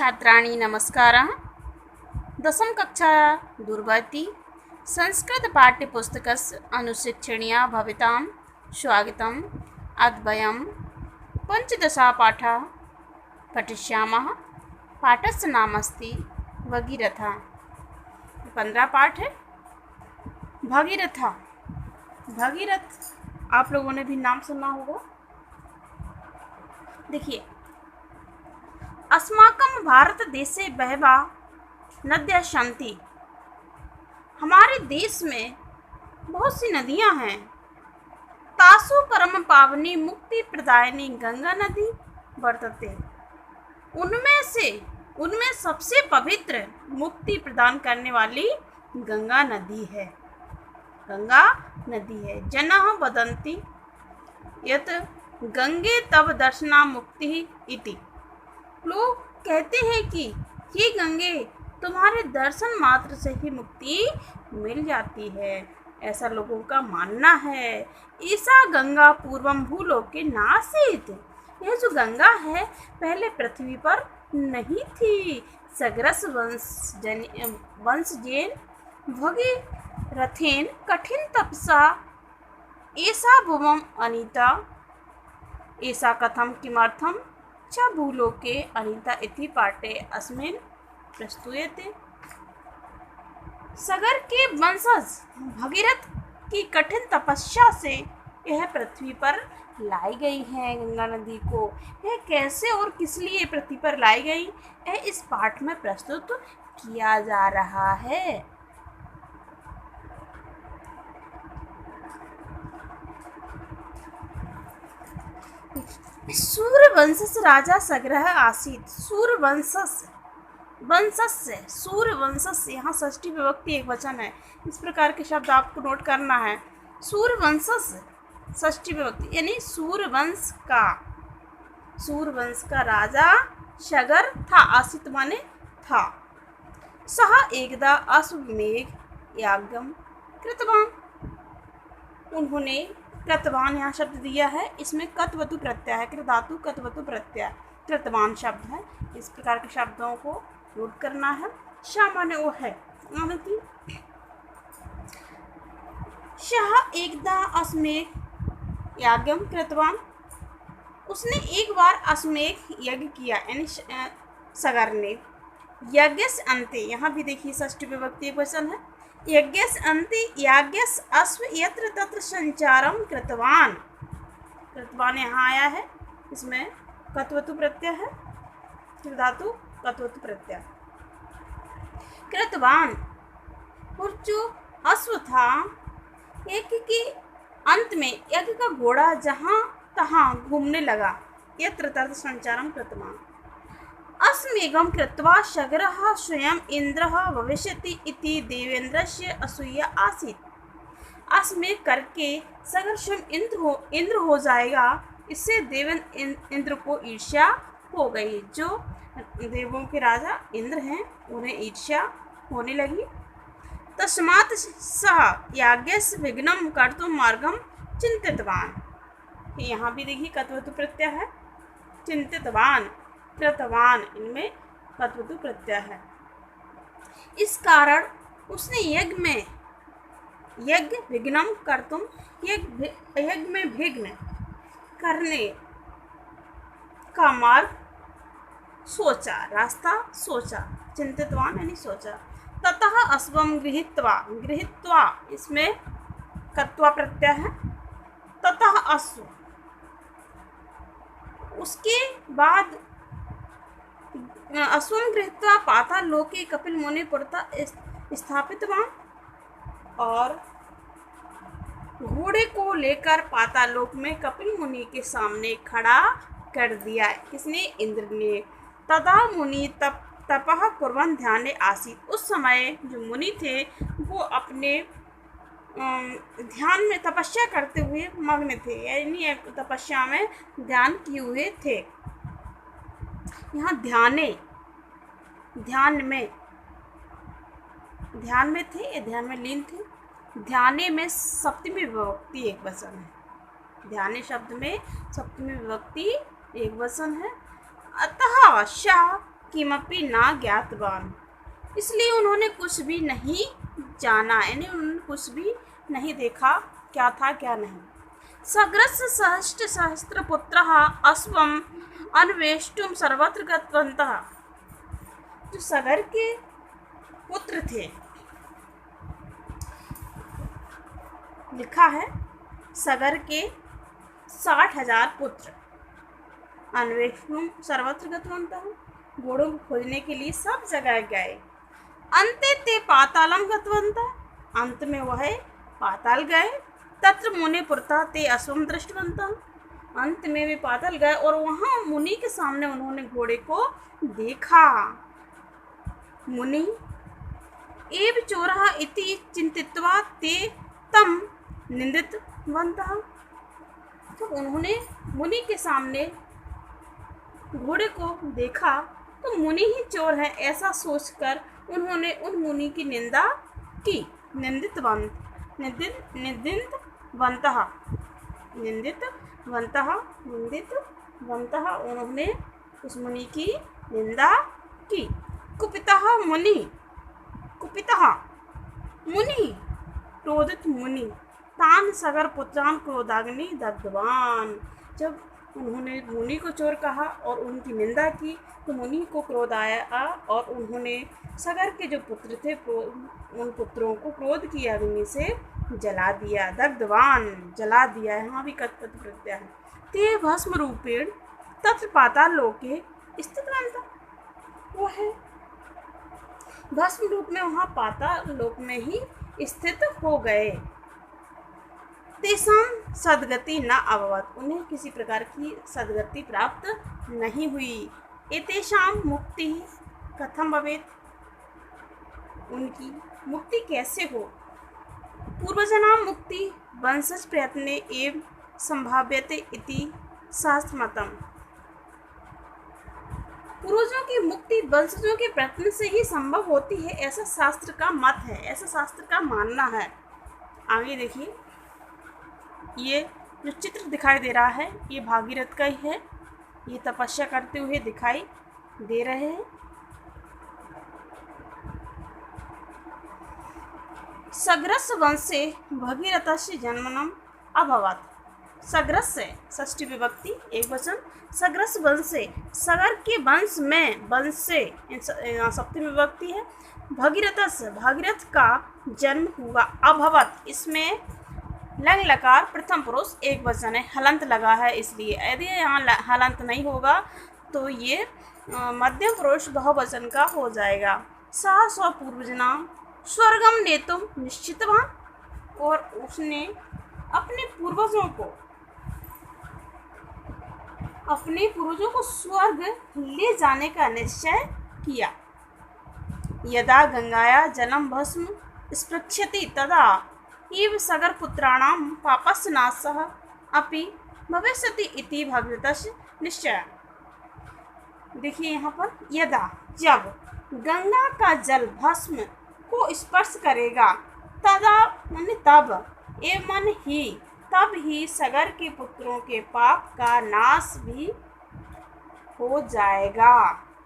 छात्राणि नमस्कारः। दशम कक्षा दूरवर्ती संस्कृत पाठ्यपुस्तकस्य अनुशिक्षणीया भवितां स्वागतम्। अद्य वयं पञ्चदशपाठः पठिष्यामः। पाठस्य नाम अस्ति भगीरथा। 15 पाठ है भगीरथा। भगीरथ आप लोगों ने भी नाम सुना होगा। देखिए, अस्माकं भारतदेशे बहवः नद्यः सन्ति। हमारे देश में बहुत सी नदियां हैं। तासु परम पावनी मुक्ति प्रदायिनी गंगा नदी वर्तते। उनमें सबसे पवित्र मुक्ति प्रदान करने वाली गंगा नदी है। जनाः वदन्ति यत् गंगे तव दर्शना मुक्ति इति। लोग कहते हैं कि हे गंगे, तुम्हारे दर्शन मात्र से ही मुक्ति मिल जाती है, ऐसा लोगों का मानना है। ईसा गंगा पूर्वम भूलोके नासीत्। यह जो गंगा है पहले पृथ्वी पर नहीं थी। सगरस वंशजेन भगीरथेन कठिन तपसा एषा भुवम् अनीता। एषा कथं किमर्थं च भूलोके अनीता इति पाठे अस्मिन् प्रस्तूयते। सगर के वंशज भगीरथ की कठिन तपस्या से यह पृथ्वी पर लाई गई है। गंगा नदी को यह कैसे और किस लिए पृथ्वी पर लाई गई, यह इस पाठ में प्रस्तुत किया जा रहा है। सूर्यवंशस्य राजा सगरः आसीत्। सूर्यवंशस्य यहाँ षष्ठी विभक्ति एक वचन है। इस प्रकार के शब्द आपको नोट करना है। सूर्यवंशस्य षष्ठी विभक्ति यानी सूर्यवंश का राजा सगर था। आसीत् माने था। सः एकदा अश्वमेध यागम कृतवान। उन्होंने कृतवान यहाँ शब्द दिया है, इसमें कतवतु प्रत्यय है। कृधातु कतवतु प्रत्यय कृतवान शब्द है। इस प्रकार के शब्दों को नोट करना है। शा माने वो है, माने कि शाह एकदा अश्वमेध यागम कृतवान। उसने एक बार अश्वमेध यज्ञ किया, यानी सगर ने। यज्ञस्य अन्ते, यहाँ भी देखिए षष्ठी विभक्ति एक वचन है। यज्ञस्य अन्ते याज्ञस्य अश्व यत्र तत्र संचारम कृतवान। कृतवान यहाँ आया है, इसमें कतवतु प्रत्यय है। धातु कतवतु प्रत्यय कृतवान। और जो अश्व था यज्ञ के अंत में यज्ञ का घोड़ा जहाँ तहाँ घूमने लगा। यत्र तत्र संचारम कृतवान। अस्मेघं कृत्वा सगरः स्वयं इंद्रः भविष्यति इति देवेन्द्रस्य असूया आसीत्। अस्मेघ करके सगर स्वयं इंद्र हो जाएगा, इससे देवेंद्र इंद्र को ईर्ष्या हो गई। जो देवों के राजा इंद्र हैं उन्हें ईर्ष्या होने लगी। तस्मात् सः याज्ञस्य विघ्नं कर्तुं मार्गं चिन्तितवान। यहाँ भी देखिए कतवतु प्रत्यय है। चिन्तितवान कृतवान, इनमें कतवतु प्रत्यय है। इस कारण उसने यज्ञ विघ्नम कर्तुम, यज्ञ में विघ्न करने का मार्ग सोचा, रास्ता सोचा। चिंतितवान यानी सोचा। ततः अश्वम गृहीत्वा, इसमें कत्वा प्रत्यय है। ततः अश्व, उसके बाद अश्वं गृहीत्वा पाताल लोके कपिल मुनि पुरतः स्थापितवान। और घोड़े को लेकर पाताल लोक में कपिल मुनि के सामने खड़ा कर दिया। किसने? इंद्र ने। तदा मुनि तपः कुर्वन् ध्याने आसीत्। उस समय जो मुनि थे वो अपने ध्यान में तपस्या करते हुए मग्न थे, यानी तपस्या में ध्यान किए हुए थे। यहाँ ध्यान में थे या ध्यान में लीन थे। ध्याने में सप्तमी विभक्ति एक वचन है। ध्याने शब्द में सप्तमी विभक्ति एक वचन है। अतः शाह किमपि ना ज्ञातवान। इसलिए उन्होंने कुछ भी नहीं जाना, यानी उन्होंने कुछ भी नहीं देखा क्या था क्या नहीं। सग्रस्य सहस्त्र सहस्त्रपुत्रः अश्वम् अन्वेष्टुम सर्वत्र गतवन्तः। जो सगर के पुत्र थे, लिखा है सगर के 60,000 पुत्र अन्वेषण सर्वत्र गतवन्तः, घोड़ों को खोजने के लिए सब जगह गए। अन्ते ते पातालम गतवन्तः, अंत में वह पाताल गए। तत्र मुनि पुरतः ते अश्वम दृष्टवन्तः, अंत में वे पाताल गए और वहाँ मुनि के सामने उन्होंने घोड़े को देखा। मुनि एव चोरः इति चिंतित्वा ते तम निंदितवन्तः। तो उन्होंने मुनि के सामने घोड़े को देखा तो मुनि ही चोर है ऐसा सोचकर उन्होंने उन मुनि की निंदा की। निंदितवन्तः उन्होंने उस मुनि की निंदा की। कुपितः मुनि क्रोधित मुनि तान सगर पुत्रान क्रोधाग्नि दग्धवान। जब उन्होंने मुनि को चोर कहा और उनकी निंदा की तो मुनि को क्रोध आया और उन्होंने सगर के जो पुत्र थे उन पुत्रों को क्रोध की अग्नि से जला दिया। दग्धवान जला दिया, यहाँ भी कत प्रत्यय है। ते भस्म रूपेण तत्र पाताल लोके स्थितवन्तः, वो है भस्म रूप में वहाँ पाताल लोक में ही स्थित हो गए। तेषां सद्गति न अभवत्, उन्हें किसी प्रकार की सद्गति प्राप्त नहीं हुई। एतेषां मुक्ति कथम भवेत्, उनकी मुक्ति कैसे हो। पूर्वजनां मुक्ति वंशज प्रयत्ने एव संभाव्यते इति शास्त्रमतम्, पूर्वजों की मुक्ति वंशजों के प्रयत्न से ही संभव होती है, ऐसा शास्त्र का मत है, ऐसा शास्त्र का मानना है। आगे देखिए, ये जो चित्र दिखाई दे रहा है ये भागीरथ का ही है। ये तपस्या करते हुए दिखाई दे रहे हैं। सग्रस्य वंशे भगीरथस्य जन्मनम अभवत्। सग्रस्य षष्ठी विभक्ति एक वचन, सग्रस्य वंशे सगर के वंश में, वंश से सप्तमी विभक्ति है। भगीरथ का जन्म हुआ। अभवत् इसमें लंग लकार प्रथम पुरुष एक वचन है, हलंत लगा है इसलिए। यदि यहाँ हलंत नहीं होगा तो ये मध्यम पुरुष बहुवचन का हो जाएगा। सह स्वपूर्वजना स्वर्गम नेतुम निश्चितवान, और उसने अपने पूर्वजों को स्वर्ग ले जाने का निश्चय किया। यदा गंगाया जलम भस्म स्पृक्षति तदा इव सगर पुत्राणां पापस्य नाशः अपि भविष्यति इति भगवतस्य निश्चय। देखिए यहाँ पर, यदा जब गंगा का जल भस्म को स्पर्श करेगा, तदा माने तब, एवं ही तब ही सगर के पुत्रों के पाप का नाश भी हो जाएगा।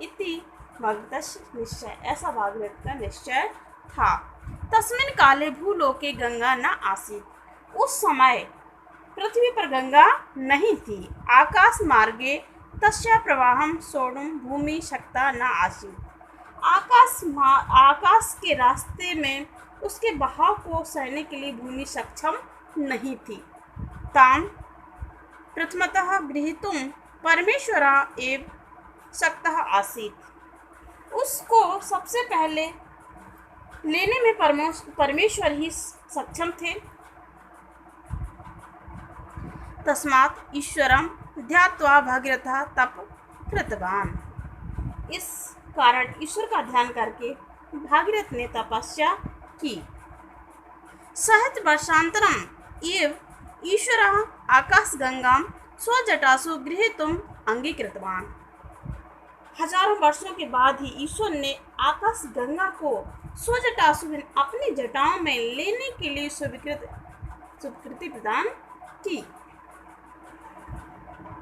इति भगवतस्य निश्चय, ऐसा भागवत का निश्चय था। तस्मिन् काले भूलोके गंगा न आसीत्, उस समय पृथ्वी पर गंगा नहीं थी। आकाश मार्गे तस्या प्रवाहम सोढुं भूमि शक्ता न आसीत्, आकाश के रास्ते में उसके बहाव को सहने के लिए भूमि सक्षम नहीं थी। ताम प्रथमतः गृहीतुं परमेश्वरः एव शक्तः आसीत्, उसको सबसे पहले लेने में परमेश्वर ही सक्षम थे। तस्मात् ईश्वरं ध्यात्वा भगीरथः तप कृतवान, इस कारण ईश्वर का ध्यान करके भागीरथ ने तपस्या की। सहस्र वर्षांतरम एव ईश्वरः आकाशगंगां स्वजटासु गृहीतुम् अंगीकृतवान, हजारों वर्षों के बाद ही ईश्वर ने आकाश गंगा को स्वजटासु अपनी जटाओं में लेने के लिए स्वीकृति प्रदान की।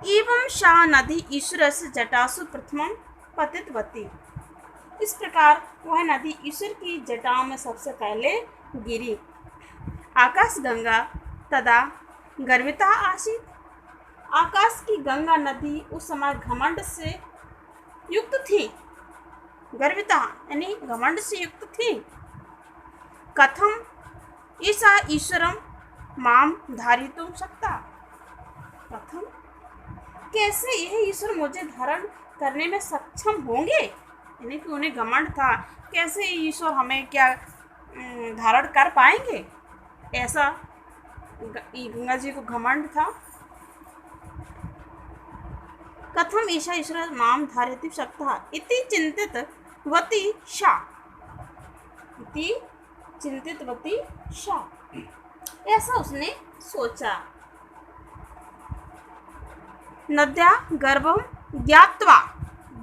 एवं सा नदी ईश्वर से जटासु प्रथमं पतितवती, इस प्रकार वह नदी ईश्वर की जटाओं में सबसे पहले गिरी। आकाश गंगा तदा गर्विता आसीत। आकाश की गंगा नदी उस समय घमंड से युक्त थी। गर्विता यानी घमंड से युक्त थी। कथम ऐसा ईश्वरम माम धारितुम शक्ता। कथम कैसे यह ईश्वर मुझे धारण करने में सक्षम होंगे, यानी कि उन्हें घमंड था, कैसे ईश्वर हमें क्या धारण कर पाएंगे, ऐसा गंगा जी को घमंड था। कथम ऐसा ईश्वर माम धारितुम शक्ता इति चिंतितवती सा। इति चिंतितवती सा, ऐसा उसने सोचा। नद्या गर्भम ज्ञात्वा,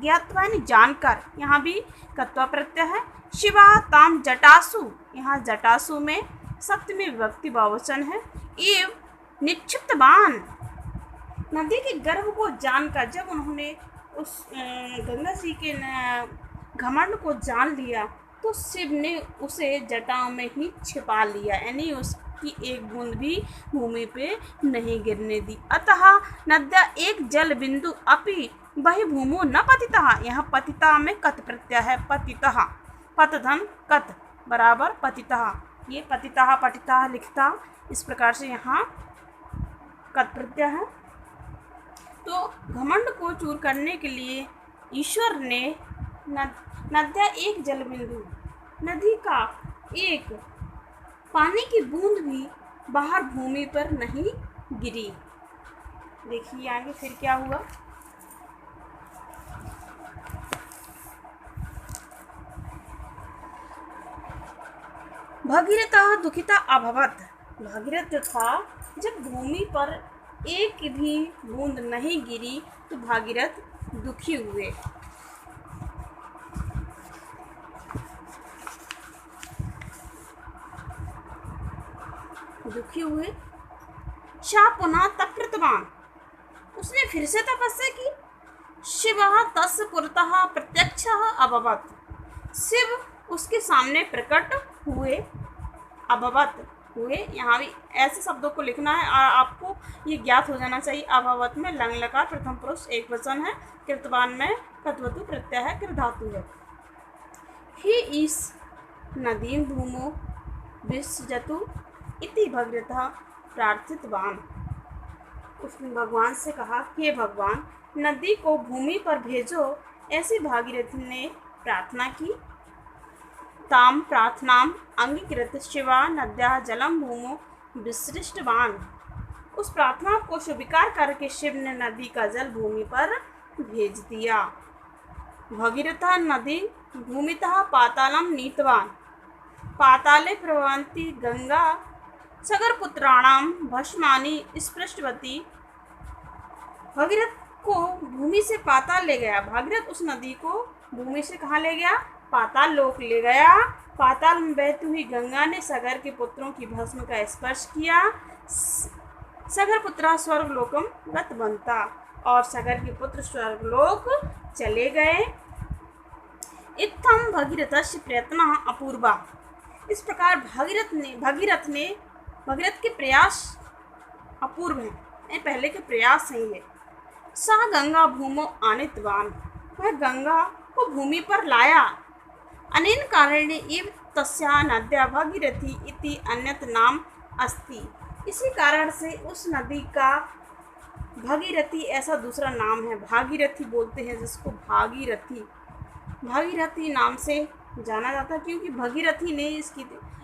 ज्ञात्वा यानी जानकर, यहाँ भी कत्वा प्रत्यय है। शिवा ताम जटासु, यहाँ जटासु में सप्तमी विभक्ति बहुवचन है। एव निक्षिप्तवान, नदी के गर्भ को जानकर जब उन्होंने उस गंगा जी के घमंड को जान लिया तो शिव ने उसे जटाओं में ही छिपा लिया, यानी उसकी एक बूंद भी भूमि पे नहीं गिरने दी। अतः नद्या एक जल बिंदु अपि वही भूमो न पतितः, यहाँ पतिता में कत प्रत्यय है। पतितः पतधन कत बराबर पतितः, ये पतितः पतितः लिखता, इस प्रकार से यहाँ कत प्रत्यय है। तो घमंड को चूर करने के लिए ईश्वर ने नद्या एक जल बिंदु, नदी का एक पानी की बूंद भी बाहर भूमि पर नहीं गिरी। देखिए आगे फिर क्या हुआ। भगीरथ दुखिता अभवत। भगीरथ था, जब भूमि पर एक भी बूंद नहीं गिरी तो भागीरथ दुखी हुए। शा पुनः तकृतवान, उसने फिर से तपस्या की। शिव तस् पुरतः प्रत्यक्ष अभवत, शिव उसके सामने प्रकट हुए। अभवत हुए, यहाँ भी ऐसे शब्दों को लिखना है और आपको ये ज्ञात हो जाना चाहिए। अभवत में लंग लकार प्रथम पुरुष एक वचन है, कृतवान में कत्वतु प्रत्यय है, कृत धातु है। ही इस नदीम भूमो विसृजतु इति भगीरथ प्रार्थितवान। उसने भगवान से कहा कि भगवान नदी को भूमि पर भेजो, ऐसी भागीरथी ने प्रार्थना की। ताम प्रार्थनाम अंगीकृत शिवा नद्या जलम भूमो विसृष्टवान, उस प्रार्थना को स्वीकार करके शिव ने नदी का जल भूमि पर भेज दिया। भगीरथ नदी भूमितः पातालम नीतवान, पाताले प्रवहन्ती गंगा सगरपुत्राणाम भस्मानि स्पृष्टवती। भगीरथ को भूमि से पाताल ले गया। भागीरथ उस नदी को भूमि से कहाँ ले गया? पाताल लोक ले गया। पाताल में बहती हुई गंगा ने सगर के पुत्रों की भस्म का स्पर्श किया। सगर पुत्रा स्वर्गलोकम गत बनता, और सगर के पुत्र स्वर्गलोक चले गए। इत्थम भगीरथस्य प्रयत्न अपूर्वा, इस प्रकार भगीरथ के प्रयास अपूर्व हैं, पहले के प्रयास सही है। सा गंगा भूमो आनितवान, वह गंगा को भूमि पर लाया। अनेन कारणेन एव तस्या नद्या भागीरथी इति अन्यत नाम अस्ति, इसी कारण से उस नदी का भागीरथी ऐसा दूसरा नाम है। भागीरथी बोलते हैं जिसको, भागीरथी नाम से जाना जाता है, क्योंकि भगीरथी ने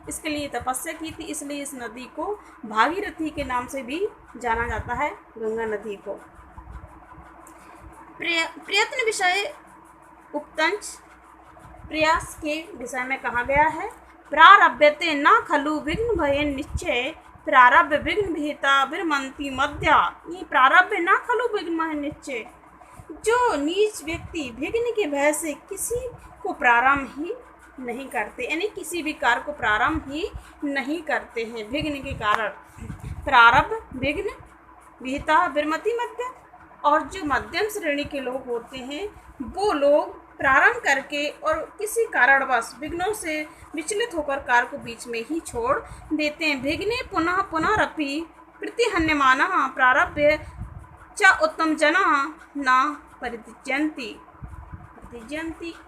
इसके लिए तपस्या की थी, इसलिए इस नदी को भागीरथी के नाम से भी जाना जाता है, गंगा नदी को। प्रयत्न विषय उक्तंच, प्रयास के विषय में कहा गया है। प्रारभ्यते न खलु विघ्न भय निश्चय, प्रारब्ध विघ्न विहिता विरमंती मध्या। ये प्रारब्ध न खलु विघ्न भय निश्चय, जो नीच व्यक्ति विघ्न के भय से किसी को प्रारंभ ही नहीं करते, यानी किसी भी कार्य को प्रारंभ ही नहीं करते हैं विघ्न के कारण। प्रारब्ध विघ्न विहिता विरमति मध्य, और जो मध्यम श्रेणी के लोग होते हैं वो लोग प्रारंभ करके और किसी कारणवश विघ्नों से विचलित होकर कार्य को बीच में ही छोड़ देते हैं। विघ्ने पुनः पुनः रपि प्रतिहन्यमानः प्रारभ्य च उत्तम जना न परित्यजन्ति।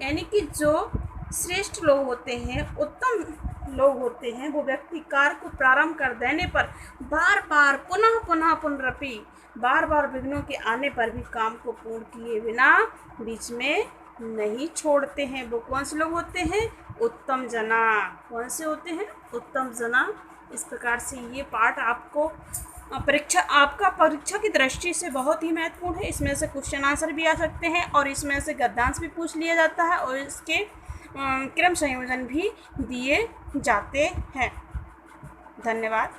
यानी कि जो श्रेष्ठ लोग होते हैं, उत्तम लोग होते हैं, वो व्यक्ति कार्य को प्रारंभ कर देने पर बार बार पुनः पुनरपि बार बार विघ्नों के आने पर भी काम को पूर्ण किए बिना बीच में नहीं छोड़ते हैं। वो कौन से लोग होते हैं? उत्तम जना। कौन से होते हैं? उत्तम जना। इस प्रकार से ये पाठ आपको आपका परीक्षा की दृष्टि से बहुत ही महत्वपूर्ण है। इसमें से क्वेश्चन आंसर भी आ सकते हैं और इसमें से गद्यांश भी पूछ लिया जाता है और इसके क्रम संयोजन भी दिए जाते हैं। धन्यवाद।